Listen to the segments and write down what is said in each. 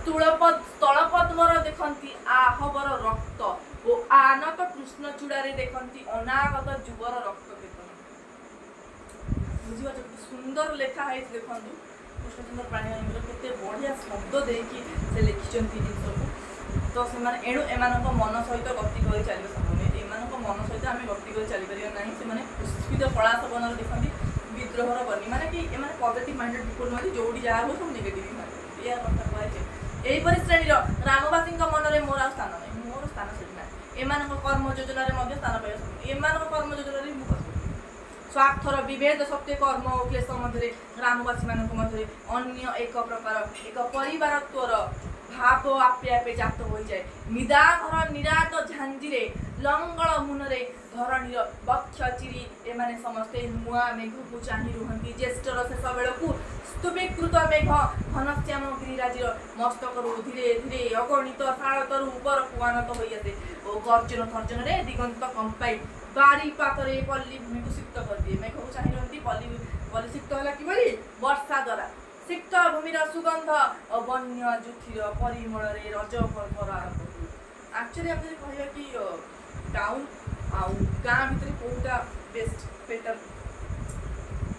तलपद्मर देखती आहबर रक्त ओ आनत कृष्ण चूड़ारे देखती अनागत जुगर रक्त केतन बुझिबा सुंदर लेखा है देखु कृष्णचंद्र पाणिग्राही केते बढ़िया शब्द देकी से लिखिचंती जिनसको तो से एणु एमानक मन सहित गति कर चलिए समय एमानक मन सहित आम गति कर चली पार ना से पुष्पित कला सपन देखती विद्रोहर बनी माने कि एमाने पॉजिटिव माइंडेड पीपल नुहति जोड़ी जहाँ हो सब नेगेटिव माइंडेड या कथा कहै एहीपरि श्रेणीर ग्रामवासी मनरे मोर स्थान नहीं मोर स्थान सेठी ना एमानक कर्म योजना स्थान पाइबा एमानक कर्म योजना स्वार्थर विभेद सत्य कर्म और क्लेश मध्य ग्रामवासी मध्य अन्य एक प्रकार एक परिवारत्वर भाव आपे आपे जात हो जाए मिदाघर निराट झांझीरे लंगल मुनरे धरणीर बक्ष चिरी एमाने समस्ते नुआ मेघ को चाही रुहंती ज्येष्ठर शेष बेलू स्तूपीकृत मेघ घनश्याम गिरिराजीर मस्तक धीरे धीरे अगणित शाड़तर ऊपर कुआनत हो जाते और गर्जन थर्जन रे दिगंत कंपाई बारी पातरे पल्ली भूमि को सिक्त कर दिए मेघ को चाही रुहंती पल्ली सिक्त होला कि वर्षा द्वारा सिक्त भूमिर सुगंध और वन्य जुथिर परिमल रज पर्वर आरंभ हुए एक्चुअली आम कहवा कि टाउन गाँ भितर कौटा बेस्ट बेटर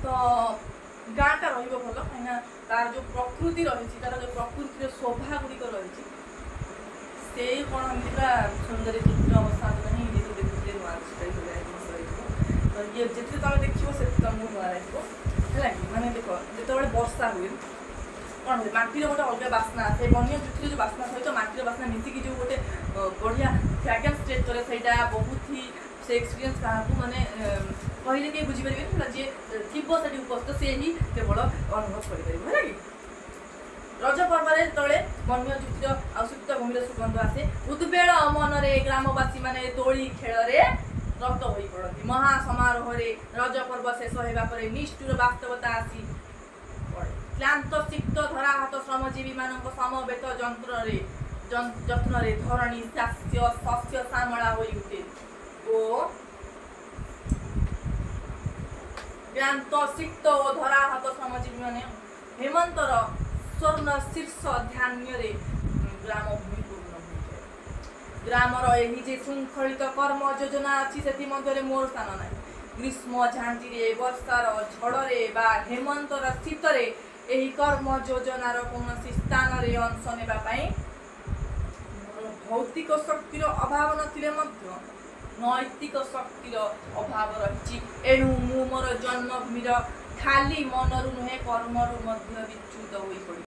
तो गाँटा रल कहीं तार जो प्रकृति रही तार जो प्रकृतिर शोभा गुड़िक रही से कौन पूरा सुंदर चित्र अवस्था नहीं ये देखते नुआ तो ये जिते तुम देखो से तुमको नुआ लगे है कि माने देख जो वर्षा हुए कौन हुए माटीर गोटे अलग बास्ना से वन्य जुथिर जो बास्ना सहित माटीर बास्ना मिसिकी जो गोटे बढ़िया फ्राग्रेंस स्टेज करे सहीटा बहुत ही से एक्सपीरियंस क्या माने कहले कि बुझीपारे जी थी से उपस्थित से ही केवल अनुभव कर है कि रज पर्व तले वन्य जुथिर आसुप्त भूमिर सुगंध आसे उद्वेल मनरे ग्रामवासी माने तोली खेल रक्त हो पड़ती महासमारोह रज पर्व शेष होगा निष्ठुर वास्तवता आसी क्लांत सिक्त धराहत श्रमजीवी मान समवेत जत्न धरणी शास्य शस्य श्यामला हो उठे ओ क्लांत सिक्त और धराहत श्रमजीवी मान हेमंतर स्वर्ण शीर्ष ध्यान ग्राम भूमि ग्रामर यही शृंखलित कर्म योजना अच्छी से मोर स्थान ना ग्रीष्म झांझीरे वर्षार झड़े बा हेमंतर शीतर यही कर्म योजनार कौन स्थान अंश नापी भौतिक शक्तिर अभाव नैतिक शक्तिर अभाव रही एणु मु मोर जन्मभूमि खाली मनरु नुहे कर्मरु विच्युत हो पड़ी।